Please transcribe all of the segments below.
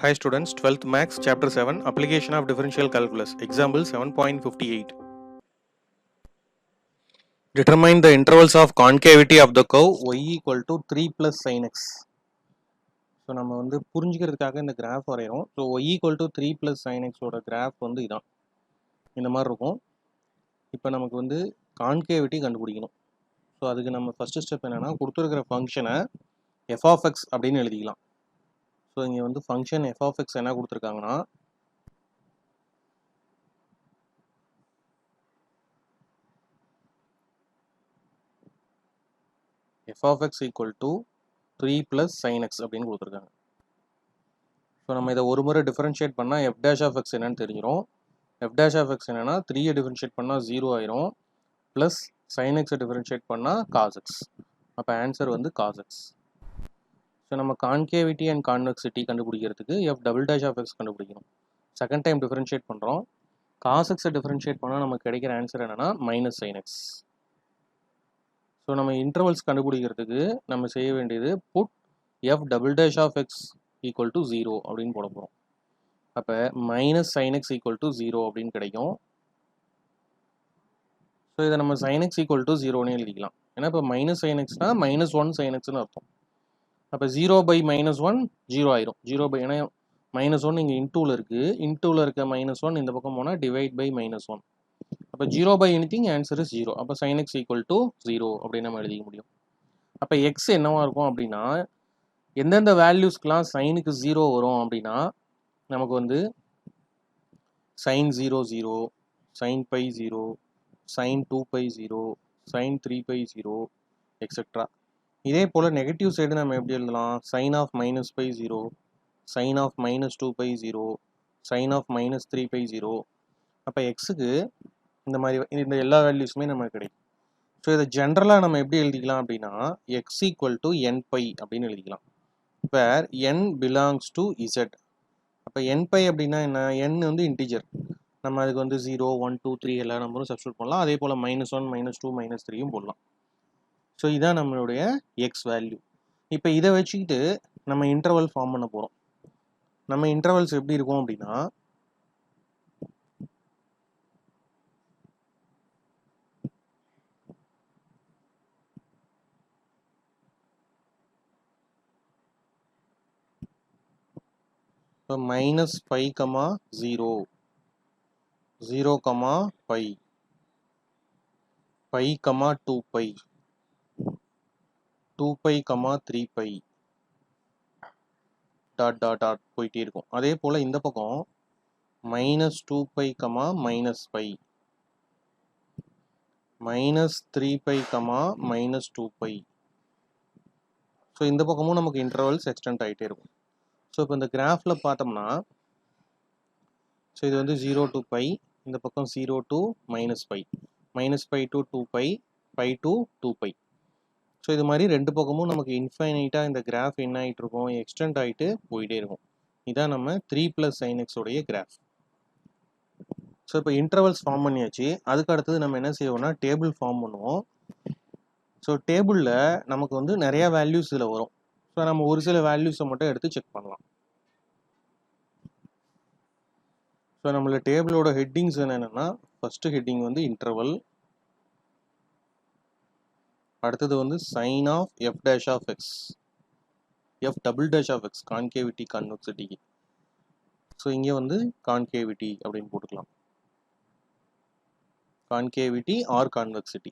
Hi students, 12th Maths, Chapter 7, Application of Differential Calculus, Example 7.58. Determine the intervals of concavity of the curve y equal to 3 plus sin x. So நம்ம வந்து புரிஞ்சுக்கிறதுக்காக இந்த graph வரைகிறோம். So y equal to 3 plus sin x ஓட graph வந்து இதான் இந்த மாதிரி இருக்கும். இப்போ நமக்கு வந்து கான்கேவிட்டி கண்டுபிடிக்கணும். ஸோ அதுக்கு நம்ம ஃபஸ்ட்டு ஸ்டெப் என்னென்னா கொடுத்துருக்கிற ஃபங்க்ஷனை f of x அப்படின்னு எழுதிக்கலாம். ஸோ இங்கே வந்து ஃபங்க்ஷன் f of x என்ன கொடுத்துருக்காங்கன்னா f of x equal to 3 plus sin x அப்படின்னு கொடுத்துருக்காங்க. ஸோ நம்ம இதை ஒரு முறை டிஃபரன்ஷியேட் பண்ணால் f dash of x என்னன்னு தெரிஞ்சிடும். f dash of x என்னன்னா 3 டிஃபரன்ஷியேட் பண்ணால் 0 ஆயிரும், ப்ளஸ் sin x டிஃபரன்ஷியேட் பண்ணால் cos x. அப்போ ஆன்சர் வந்து cos x. ஸோ நம்ம கான்கேவிட்டி அண்ட் கான்வெக்சிட்டி கண்டுபிடிக்கிறதுக்கு f double dash of x கண்டுபிடிக்கணும். செகண்ட் டைம் டிஃபரன்ஷியேட் பண்ணுறோம். cos x டிஃபரன்ஷியேட் பண்ணால் நமக்கு கிடைக்கிற ஆன்சர் என்னன்னா மைனஸ் sin x. ஸோ நம்ம இன்டர்வல்ஸ் கண்டுபிடிக்கிறதுக்கு நம்ம செய்ய வேண்டியது put f double dash of x equal to 0 அப்படின்னு போட போகிறோம். அப்போ minus sin x equal to 0 அப்படின்னு கிடைக்கும். ஸோ இதை நம்ம sin x equal to 0ன்னு எழுதிக்கலாம். ஏன்னா இப்போ மைனஸ் sin xனா மைனஸ் 1 sin xன்னு அர்த்தம். அப்போ 0 பை மைனஸ் 1 0 ஆயிரும். 0 பை ஏன்னா மைனஸ் 1 இங்கே இன்டூவில் இருக்குது, இன்டூவில் இருக்க மைனஸ் 1 இந்த பக்கம் போனால் டிவைட் பை மைனஸ் 1. அப்போ 0 பை எனிதிங் ஆன்சர் இஸ் 0. அப்போ sin x equal to 0 அப்படின்னு நம்ம எழுதிக்க முடியும். அப்போ எக்ஸ் என்னவா இருக்கும் அப்படின்னா எந்தெந்த வேல்யூஸ்க்கெலாம் சைனுக்கு 0 வரும் அப்படின்னா நமக்கு வந்து sin 0 0, sin pi 0, sin 2 pi 0, sin 3 pi 0 etcetera. இதே போல் நெகட்டிவ் சைடு நம்ம எப்படி எழுதலாம்? sin of minus pi 0, sin of minus 2 pi 0, sin of minus 3 pi 0. அப்போ எக்ஸுக்கு இந்த மாதிரி இந்த எல்லா வேல்யூஸுமே நமக்கு கிடைக்கும். ஸோ இதை ஜென்ரலாக நம்ம எப்படி எழுதிக்கலாம் அப்படின்னா x equal to n pi அப்படின்னு எழுதிக்கலாம். Where n belongs to z. அப்போ n பை அப்படின்னா என்ன? n வந்து இன்டிஜர், நம்ம அதுக்கு வந்து 0 1 2 3 எல்லா நம்பரும் சப்ஸ்டியூட் பண்ணலாம். அதே போல் -1 -2 -3யும் போடலாம். ஸோ இதான் நம்மளுடைய எக்ஸ் வேல்யூ. இப்போ இதை வச்சுக்கிட்டு நம்ம இன்டர்வல் ஃபார்ம் பண்ண போகிறோம். நம்ம இன்டர்வல்ஸ் எப்படி இருக்கும் அப்படின்னா இப்போ -5, 0, 0, pi, pi, 2 pi, 2 pi, 3 pi, dot dot dot போயிட்டே இருக்கும். அதே போல் இந்த பக்கம் -2 pi, minus pi, -3 pi, -2 pi. So இந்த பக்கமும் நமக்கு இன்டர்வல்ஸ் எக்ஸ்டெண்ட் ஆகிட்டே இருக்கும். ஸோ இப்போ இந்த கிராஃபில் பார்த்தோம்னா ஸோ இது வந்து 0 to பை, இந்த பக்கம் 0 to minus pi, minus pi to 2 pi, pi to 2 pi. So இது மாதிரி ரெண்டு பக்கமும் நமக்கு இன்ஃபைனைட்டாக இந்த கிராஃப் என்ன ஆகிட்டு இருக்கும்? எக்ஸ்டெண்ட் ஆகிட்டு போயிட்டே இருக்கும். இதான் நம்ம 3 + sin x உடைய கிராஃப். ஸோ இப்போ இன்டர்வல்ஸ் ஃபார்ம் பண்ணியாச்சு. அதுக்கு அடுத்தது நம்ம என்ன செய்வோம்னா டேபிள் ஃபார்ம் பண்ணுவோம். ஸோ டேபிளில் நமக்கு வந்து நிறையா வேல்யூஸ் இதில் வரும். ஸோ நம்ம ஒரு சில வேல்யூஸை மட்டும் எடுத்து செக் பண்ணலாம். ஸோ நம்மளோட டேபிளோட ஹெட்டிங்ஸ் என்னென்னா ஃபஸ்ட்டு ஹெட்டிங் வந்து இன்டர்வல், அடுத்தது வந்து sin of f dash of x, f double dash of x concavity கான்வெக்சிட்டிக்கு. ஸோ இங்கே வந்து கான்கேவிட்டி அப்படின்னு போட்டுக்கலாம். கான்கேவிட்டி ஆர் கான்வெக்சிட்டி,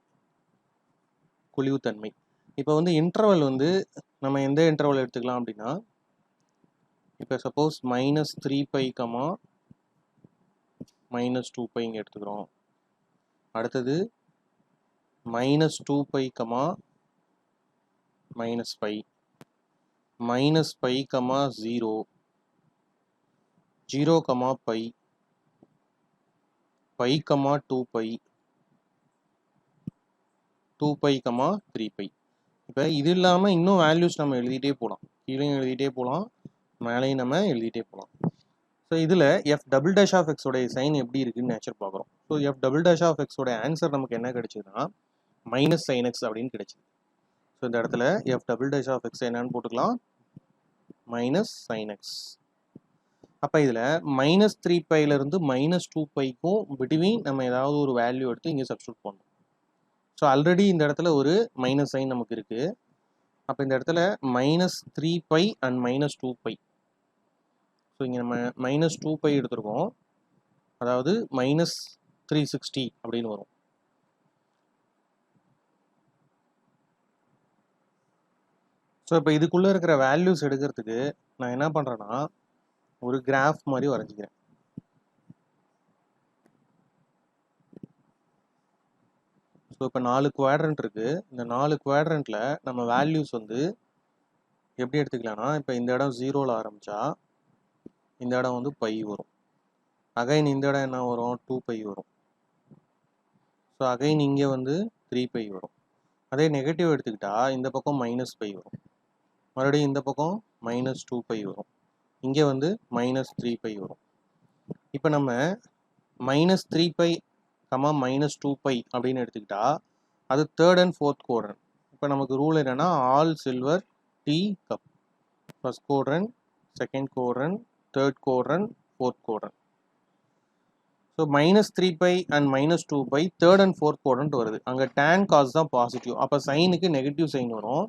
குழிவுத்தன்மை. இப்போ வந்து இன்டர்வல் வந்து நம்ம எந்த இன்டர்வல் எடுத்துக்கலாம் அப்படின்னா இப்போ சப்போஸ் -3 பை, -2 பை இங்கே எடுத்துக்கிறோம். அடுத்தது -2 pi, minus pi, -π, 0, 0, pi, pi, 2 pi, 2π, 3 pi. இப்போ இது இல்லாமல் இன்னும் வேல்யூஸ் நம்ம எழுதிட்டே போகலாம். கீழேயும் எழுதிட்டே போகலாம், மேலேயும் நம்ம எழுதிட்டே போகலாம். ஸோ இதில் f double dash of x உடைய சைன் எப்படி இருக்குன்னு நேச்சர் பார்க்குறோம். So f double dash of x உடைய ஆன்சர் நமக்கு என்ன கிடைச்சதுன்னா மைனஸ் sin x அப்படின்னு கிடைச்சிது. ஸோ இந்த இடத்துல f double dash of x என்னன்னு போட்டுக்கலாம், மைனஸ் sin x. அப்போ இதில் -3π -2πக்கும் பிட்வீன் நம்ம ஏதாவது ஒரு வேல்யூ எடுத்து இங்கே சப்ஸ்டியூட் பண்ணணும். ஸோ ஆல்ரெடி இந்த இடத்துல ஒரு மைனஸ் சைன் நமக்கு இருக்குது. அப்போ இந்த இடத்துல -3π and -2π. ஸோ இங்கே நம்ம -2π எடுத்துருக்கோம், அதாவது -360 அப்படின்னு வரும். ஸோ இப்போ இதுக்குள்ளே இருக்கிற வேல்யூஸ் எடுக்கிறதுக்கு நான் என்ன பண்ணுறேன்னா ஒரு கிராஃப் மாதிரி வரைஞ்சிக்கிறேன். ஸோ இப்போ 4 குவாட்ரண்ட் இருக்குது. இந்த 4 குவாட்ரண்ட்டில் நம்ம வேல்யூஸ் வந்து எப்படி எடுத்துக்கலாம்னா, இப்போ இந்த இடம் 0ல் ஆரம்பித்தா இந்த இடம் வந்து π வரும். அகைன் இந்த இடம் என்ன வரும், 2π வரும். ஸோ அகைன் இங்கே வந்து 3π வரும். அதே நெகட்டிவ் எடுத்துக்கிட்டா இந்த பக்கம் -π வரும், மறுபடியும் இந்த பக்கம் -2π வரும், இங்கே வந்து -3π வரும். இப்போ நம்ம -3π, -2π அப்படின்னு எடுத்துக்கிட்டா அது தேர்ட் அண்ட் ஃபோர்த் குவாட்ரண்ட். இப்போ நமக்கு ரூல் என்னன்னா all silver tea cup. First quadrant, second quadrant, third quadrant, fourth quadrant. So -3π and -2π third and fourth quadrant வருது. அங்கே tan காஸ் தான் பாசிட்டிவ். அப்போ சைனுக்கு நெகட்டிவ் சைன் வரும்.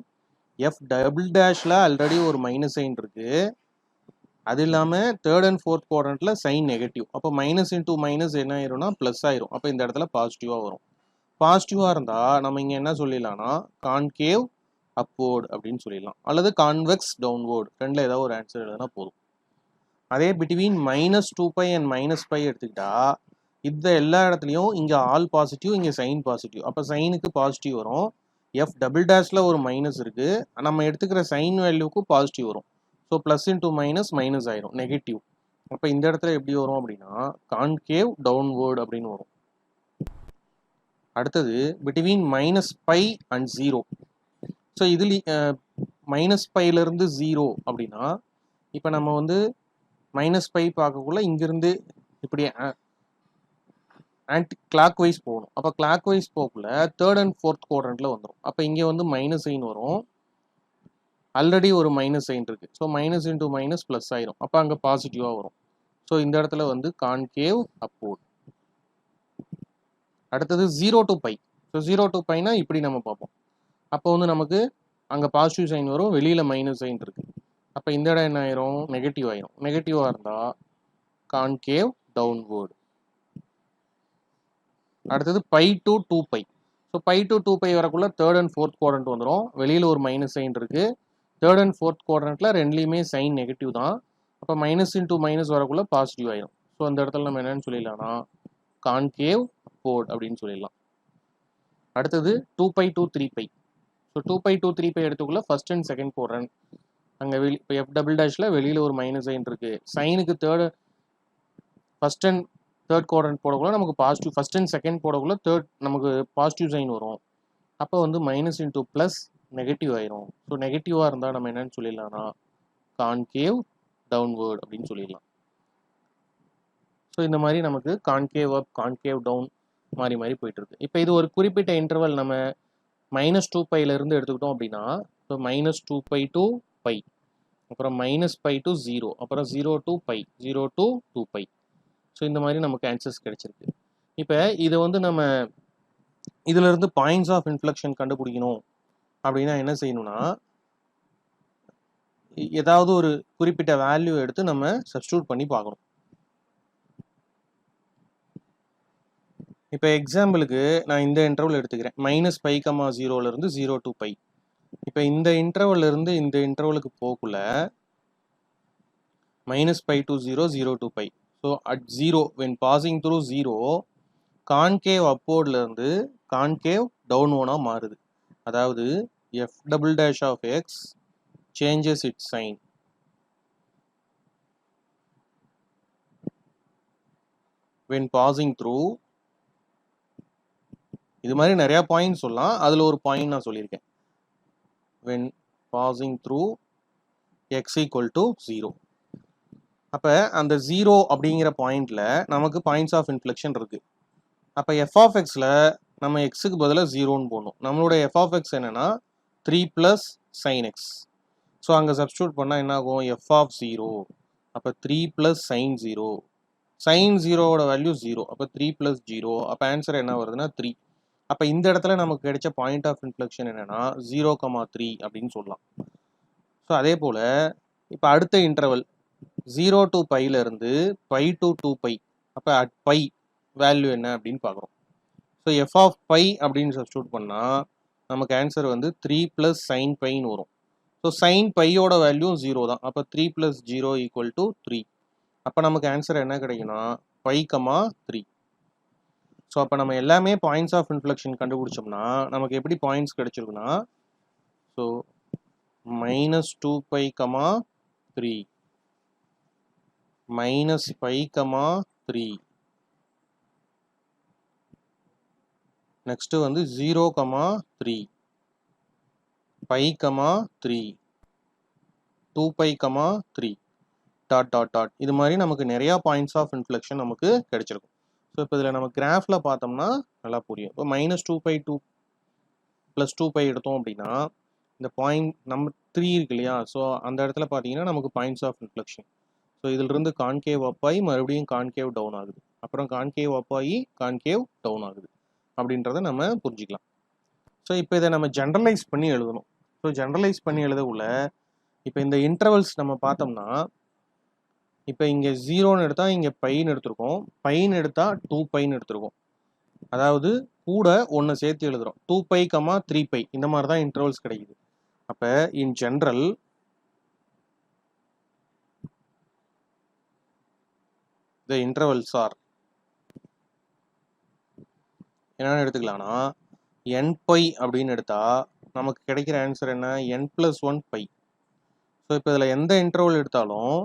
எஃப் டபுள் டேஷில் ஆல்ரெடி ஒரு மைனஸ் சைன் இருக்குது. அது இல்லாமல் தேர்ட் அண்ட் ஃபோர்த் குவாட்ரண்ட்டில் சைன் நெகட்டிவ். அப்போ மைனஸ் இன்டூ மைனஸ் என்ன ஆயிரும்னா ப்ளஸ் ஆயிரும். அப்போ இந்த இடத்துல பாசிட்டிவாக வரும். பாசிட்டிவாக இருந்தால் நம்ம இங்கே என்ன சொல்லிடலாம்னா கான்கேவ் அப்வோர்டு அப்படின்னு சொல்லிடலாம், அல்லது கான்வெக்ஸ் டவுன்வோர்டு, ரெண்டில் ஏதாவது ஒரு ஆன்சர் எழுதுனா போதும். அதே பிட்வீன் -2π and -π எடுத்துக்கிட்டா இந்த எல்லா இடத்துலையும் இங்கே ஆல் பாசிட்டிவ், இங்கே சைன் பாசிட்டிவ். அப்போ சைனுக்கு பாசிட்டிவ் வரும். எஃப் டபுள் டேஷில் ஒரு மைனஸ் இருக்குது, நம்ம எடுத்துக்கிற சைன் வேல்யூக்கு பாசிட்டிவ் வரும். So plus into minus minus ஆயிரும், நெகட்டிவ். அப்போ இந்த இடத்துல எப்படி வரும் அப்படின்னா கான்கேவ் டவுன்வோர்டு அப்படின்னு வரும். அடுத்தது பிட்வீன் -π and 0. ஸோ இதில் -πலேருந்து 0 அப்படின்னா இப்போ நம்ம வந்து -π பார்க்கக்குள்ள இங்கிருந்து இப்படி ஆன்டி கிளாக் வைஸ் போகணும். அப்போ கிளாக் வைஸ் போகக்குள்ள தேர்ட் அண்ட் ஃபோர்த் குவாட்ரண்ட்டில் வந்துடும். அப்போ இங்கே வந்து மைனஸ் சைன் வரும், ஆல்ரெடி ஒரு மைனஸ் சைன் இருக்குது. So minus into minus plus ஆயிரும். அப்போ அங்கே பாசிட்டிவாக வரும். ஸோ இந்த இடத்துல வந்து கான்கேவ் அப்வோர்ட். அடுத்தது 0 to π. ஸோ 0 to πனா இப்படி நம்ம பார்ப்போம். அப்போ வந்து நமக்கு அங்கே பாசிட்டிவ் சைன் வரும், வெளியில் மைனஸ் சைன் இருக்குது. அப்போ இந்த இடம் என்ன ஆயிரும், நெகட்டிவ் ஆயிரும். நெகட்டிவாக இருந்தால் கான்கேவ் டவுன்வோர்டு. அடுத்தது π to 2π. ஸோ π to 2π வரக்குள்ள தேர்ட் அண்ட் ஃபோர்த் குவாட்ரண்ட் வந்துடும். வெளியில் ஒரு மைனஸ் சைன் இருக்குது. தேர்ட் அண்ட் ஃபோர்த் குவாட்ரண்ட்டில் ரெண்டுலேயுமே சைன் நெகட்டிவ் தான். அப்போ மைனஸ் இன்டூ மைனஸ் வரக்குள்ள பாசிட்டிவ் ஆயிரும். ஸோ அந்த இடத்துல நம்ம என்னன்னு சொல்லிடலாம்னா கான்கேவ் அப்வோர்ட் அப்படின்னு சொல்லிடலாம். அடுத்தது 2π to 3π. ஸோ 2π to 3π எடுத்துக்குள்ள ஃபர்ஸ்ட் அண்ட் செகண்ட் குவாட்ரண்ட். அங்கே இப்போ எஃப் டபுள் டேஷில் வெளியில் ஒரு மைனஸ் சைன் இருக்குது. சைனுக்கு ஃபர்ஸ்ட் அண்ட் தேர்ட் குவாட்ரண்ட் போடக்குள்ள நமக்கு பாசிட்டிவ், ஃபர்ஸ்ட் அண்ட் செகண்ட் போடக்குள்ள தேர்ட் நமக்கு பாசிட்டிவ் சைன் வரும். அப்போ வந்து மைனஸ் இன்டூ ப்ளஸ் நெகட்டிவ் ஆயிரும். ஸோ நெகட்டிவாக இருந்தால் நம்ம என்னன்னு சொல்லிடலாம்னா கான்கேவ் டவுன்வேர்ட் அப்படின்னு சொல்லிடலாம். ஸோ இந்த மாதிரி நமக்கு கான்கேவ் அப், கான்கேவ் டவுன் மாறி மாறி போயிட்டு இருக்கு. இப்போ இது ஒரு குறிப்பிட்ட இன்டர்வல் நம்ம -2πலேருந்து எடுத்துக்கிட்டோம் அப்படின்னா, இப்போ -2π to π, அப்புறம் -π to 0, அப்புறம் 0 to π, 0 to 2π. ஸோ இந்த மாதிரி நமக்கு ஆன்சர்ஸ் கிடைச்சிருக்கு. இப்போ இதை வந்து நம்ம இதிலிருந்து பாயிண்ட்ஸ் ஆஃப் இன்ஃப்ளெக்ஷன் கண்டுபிடிக்கணும் அப்படின்னா என்ன செய்யணும்னா, ஏதாவது ஒரு குறிப்பிட்ட வேல்யூ எடுத்து நம்ம சப்ஸ்டியூட் பண்ணி பார்க்கணும். இப்போ எக்ஸாம்பிளுக்கு நான் இந்த இன்டர்வல் எடுத்துக்கிறேன், -π, 0லேருந்து 0 to π. இப்போ இந்த இன்டர்வல்லேருந்து இந்த இன்டர்வலுக்கு போகக்குள்ள -π to 0, 0 to π. So at 0 when passing through 0, concave அப்வோர்ட்லேருந்து கான்கேவ் டவுன்வோர்டாக மாறுது. அதாவது F double dash of X changes its sign. when passing through, இது மாதிரி நிறைய பாயிண்ட் சொல்லலாம், அதில் ஒரு பாயிண்ட் நான் சொல்லியிருக்கேன். when passing through x equal to 0. அப்போ அந்த 0 அப்படிங்கிற பாயிண்டில் நமக்கு பாயிண்ட்ஸ் ஆஃப் இன்ஃப்ளெக்ஷன் இருக்குது. அப்போ எஃப் ஆஃப் எக்ஸில் நம்ம எக்ஸுக்கு பதிலாக 0ன்னு போடணும். நம்மளோட எஃப் ஆஃப் எக்ஸ் என்னென்னா 3 + sin x. ஸோ அங்கே சப்ஸ்டியூட் பண்ணால் என்ன ஆகும், எஃப் ஆஃப் 0 அப்போ 3 ப்ளஸ் சைன் 0. சைன் 0வோட வேல்யூ 0. அப்போ 3 ப்ளஸ் 0. அப்போ ஆன்சர் என்ன வருதுன்னா 3. அப்போ இந்த இடத்துல நமக்கு கிடைச்ச பாயிண்ட் ஆஃப் இன்ஃப்ளெக்ஷன் என்னன்னா 0,3 அப்படின்னு சொல்லலாம். ஸோ அதே போல் இப்போ அடுத்த இன்டர்வல் 0 to பைல இருந்து பை டு 2π. அப்போ அட் பை வேல்யூ என்ன அப்படின்னு பார்க்குறோம். ஸோ எஃப் ஆஃப் பை அப்படின்னு சப்ஸ்டியூட் பண்ணால் நமக்கு ஆன்சர் வந்து 3 ப்ளஸ் சைன் பைன்னு வரும். ஸோ சைன் பையோட வேல்யூ 0 தான். அப்போ 3 ப்ளஸ் 0 ஈக்குவல் டு 3. அப்போ நமக்கு ஆன்சர் என்ன கிடைக்குன்னா 5,3. ஸோ அப்போ நம்ம எல்லாமே பாயிண்ட்ஸ் ஆஃப் இன்ஃப்ளெக்ஷன் கண்டுபிடிச்சோம்னா நமக்கு எப்படி பாயிண்ட்ஸ் கிடைச்சிருக்குன்னா ஸோ -2π,3 -5,3 நெக்ஸ்ட் வந்து 0,3 π,3 2π,3 டாட் டாட் டாட். இது மாதிரி நமக்கு நிறைய பாயிண்ட்ஸ் ஆஃப் இன்ஃப்ளெக்ஷன் நமக்கு கிடைச்சிருக்கும். ஸோ இப்போ இதில் நம்ம கிராஃபில் பார்த்தோம்னா நல்லா புரியும். இப்போ -2π + 2π எடுத்தோம் அப்படின்னா இந்த பாயிண்ட் நம்ம 3 இருக்கு இல்லையா? ஸோ அந்த இடத்துல பார்த்தீங்கன்னா நமக்கு பாயிண்ட்ஸ் ஆஃப் இன்ஃப்ளெக்ஷன். ஸோ இதிலிருந்து கான்கேவ் அப் ஆகி மறுபடியும் கான்கேவ் டவுன் ஆகுது. அப்புறம் கான்கேவ் அப் ஆகி கான்கேவ் டவுன் ஆகுது அப்படின்றத நம்ம புரிஞ்சிக்கலாம். ஸோ இப்போ இதை நம்ம ஜென்ரலைஸ் பண்ணி எழுதணும். ஸோ ஜென்ரலைஸ் பண்ணி எழுதக்குள்ள இப்போ இந்த இன்டர்வல்ஸ் நம்ம பார்த்தோம்னா இப்போ இங்கே 0ன்னு எடுத்தால் இங்கே பைன்னு எடுத்திருக்கோம், பைன்னு எடுத்தால் 2πன்னு எடுத்திருக்கோம். அதாவது கூட ஒன்று சேர்த்து எழுதுகிறோம். 2π, 3π இந்த மாதிரி தான் இன்டர்வல்ஸ் கிடைக்குது. அப்போ in general the intervals are என்னன்னு எடுத்துக்கலாம்னா nπ அப்படின்னு எடுத்தா நமக்கு கிடைக்கிற ஆன்சர் என்ன n+1π. ஸோ இப்போ இதில் எந்த இன்டர்வல் எடுத்தாலும்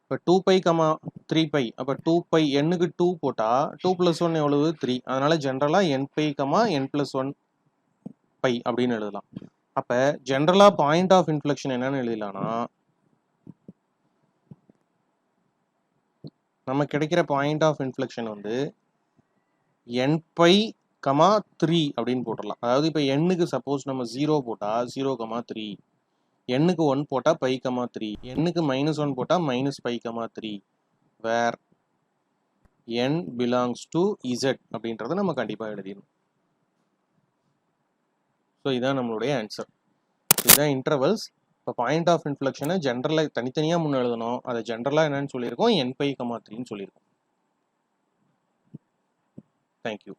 இப்போ 2π, 3π அப்போ 2π n-க்கு 2 போட்டால் 2+1 எவ்வளவு 3. அதனால ஜென்ரலாக nπ, n+1π அப்படின்னு எழுதலாம். அப்போ ஜென்ரலாக பாயிண்ட் ஆஃப் இன்ஃப்ளெக்ஷன் என்னன்னு எழுதலாம்னா நமக்கு கிடைக்கிற பாயிண்ட் ஆஃப் இன்ஃப்ளெக்ஷன் வந்து nπ, 3 அப்படின்னு போட்டுடலாம். அதாவது இப்போ n-க்கு சப்போஸ் நம்ம 0 போட்டால் 0,3, n-க்கு 1 போட்டால் π,3, n-க்கு -1 போட்டால் -π,3 வேர் n belongs to z அப்படின்றத நம்ம கண்டிப்பாக எழுதிடணும். ஸோ இதுதான் நம்மளுடைய ஆன்சர். இதுதான் இன்டர்வல்ஸ். இப்போ பாயிண்ட் ஆஃப் இன்ஃப்ளெக்ஷனை ஜென்ரலாக தனித்தனியாக முன்னே எழுதணும். அதை ஜென்ரலாக என்னன்னு சொல்லியிருக்கோம் nπ, 3ன்னு சொல்லியிருக்கோம். தேங்க்யூ.